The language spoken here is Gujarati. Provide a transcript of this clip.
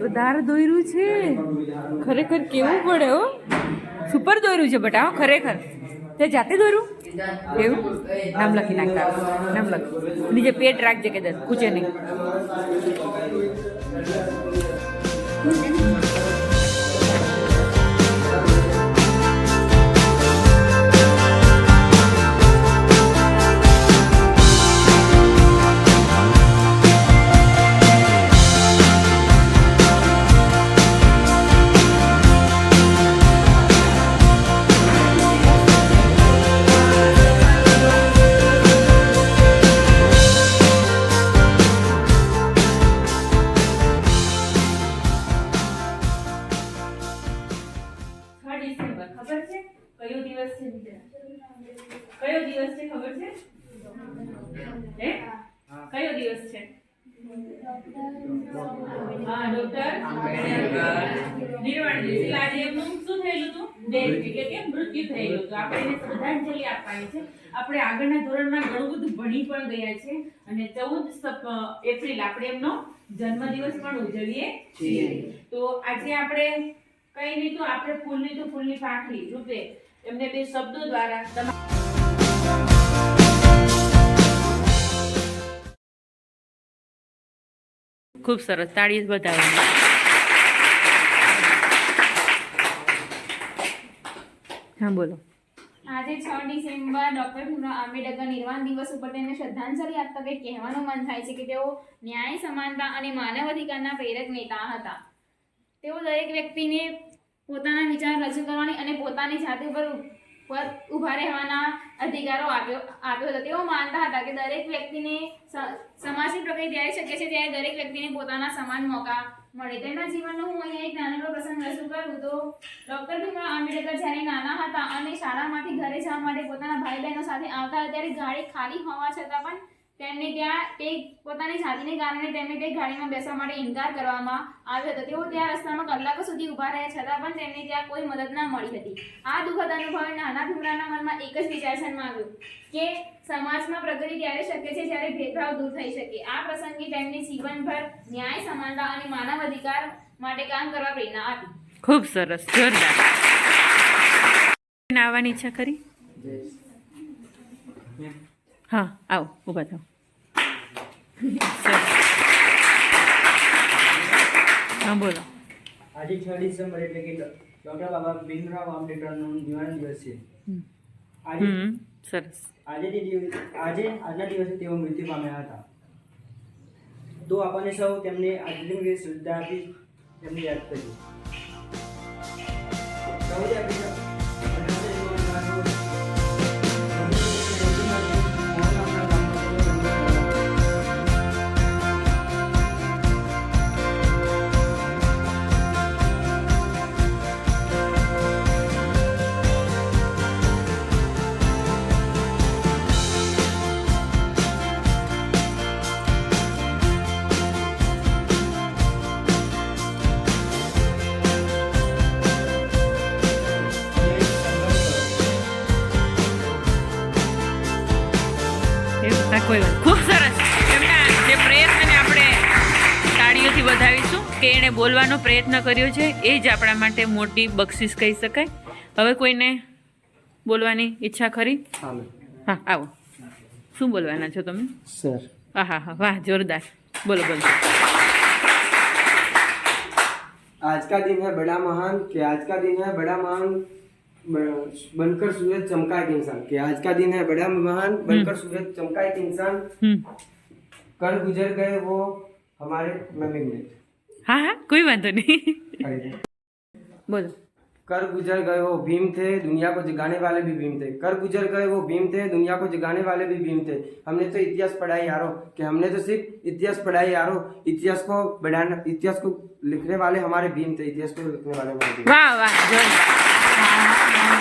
જોરદાર દોર્યું છે ખરેખર કેવું પડે હો સુપર દોર્યું છે બટા ખરેખર તે જાતે દોર્યું એવું નામ લખી નાખતા નામ લખ નીચે પેટ રાખજે કે દસ પૂછે નહીં કયો દિવસ છે ખબર છે હે કયો દિવસ છે હા ડોક્ટર નિર્વાણ દિવસ એટલે આજે એમનું શું થયેલું હતું ડેથ એટલે કે મૃત્યુ થયેલું હતું આપણે એને શ્રદ્ધાંજલિ આપવાની છે આપણે આગળના ધોરણમાં ઘણું બધું ભણી પણ ગયા છે અને 14 એપ્રિલ આપણે એમનો જન્મદિવસ પણ ઉજવીએ છીએ તો આજે આપણે કઈ નહીં તો આપણે ફૂલની પાંખડી રૂપે એમને બે શબ્દો દ્વારા ખૂબ સરસ તાળી બતાવો હા બોલો આજે 6 ડિસેમ્બર ડોક્ટર ભીમરાવ આંબેડકર નિર્વાણ દિવસ ઉપર તેમને શ્રદ્ધાંજલિ આપતા કંઈક કહેવાનું મન થાય છે કે તેઓ ન્યાય સમાનતા અને માનવ અધિકારના પ્રેરક નેતા હતા તેઓ દરેક વ્યક્તિને પોતાના વિચાર રજૂ કરવાની અને પોતાની જાતિ પર ઊભા રહેવાના અધિકારો આપ્યો હતો તેઓ માનતા હતા કે દરેક વ્યક્તિને સમાજની પ્રગતિ ત્યારે શક્ય છે ત્યારે દરેક વ્યક્તિને પોતાના સમાન મોકા મળે તેમના જીવનનો હું અહીંયા એક નાનકડો પ્રસંગ રજૂ કરું તો ડોક્ટર ભીમરાવ આંબેડકર જ્યારે નાના હતા અને શાળામાંથી ઘરે જવા માટે પોતાના ભાઈ બહેનો સાથે આવતા હતા ત્યારે ગાડી ખાલી હોવા છતાં પણ તેમને ત્યાં તે પોતાની જાતિને કારણે તેમને તે ગાડીમાં બેસવા માટે ઇનકાર કરવામાં આવ્યો હતો તેઓ ત્યાં રસ્તામાં કલાકો સુધી ઊભા રહ્યા છતાં પણ તેમને ત્યાં કોઈ મદદ ના મળી હતી આ દુઃખદ અનુભવે નાના ભીમરાવના મનમાં એક જ વિચાર જન્માવ્યો કે સમાજમાં પ્રગતિ ત્યારે શક્ય છે જ્યારે ભેદભાવ દૂર થઈ શકે આ પ્રસંગે તેમને જીવનભર ન્યાય સમાનતા અને માનવ અધિકાર માટે કામ કરવા પ્રેરણા આપી ખૂબ સરસ જોરદાર આવવાની ઈચ્છા ખરી હા આવો ઊભા થાઓ હા બોલો આજે 6 ડિસેમ્બર એટલે કે ડોક્ટર બાબા ભીમરાવ આંબેડકરનો નિર્વાણ દિવસ છે આજે સરસ આજના દિવસે તેઓ મૃત્યુ પામ્યા હતા તો આપણને સૌ તેમને આટલી શ્રદ્ધા આપી તેમને યાદ કરી કોઈ વાત ખૂબ સરસ એમના જે પ્રયત્નને આપણે તાળીઓથી વધાવીશું કે એણે બોલવાનો પ્રયત્ન કર્યો છે એ જ આપણા માટે મોટી બક્ષિસ કહી શકાય હવે કોઈને બોલવાની ઈચ્છા ખરી હા આવો શું બોલવાના છો તમે સર હા હા વાહ જોરદાર બોલો બોલો आज का दिन है बड़ा महान कि आज का दिन है बड़ा महान बनकर सूरज चमका एक इंसान कि आज का दिन है बड़ा महान बनकर सूरज चमका एक इंसान कर गुजर गए वो हमारे हाँ हाँ कोई वांधो नहीं बोलो कर गुजर गए वो भीम थे दुनिया को जगाने वाले भी भीम थे कर गुजर गए वो भीम थे दुनिया को जगाने वाले भी भीम थे हमने तो इतिहास पढ़ा यारो कि हमने तो सिर्फ इतिहास पढ़ा यारो इतिहास को बढ़ाना इतिहास को लिखने वाले हमारे भीम थे इतिहास को लिखने वाले हमारे भीम वाह वाह जोरदार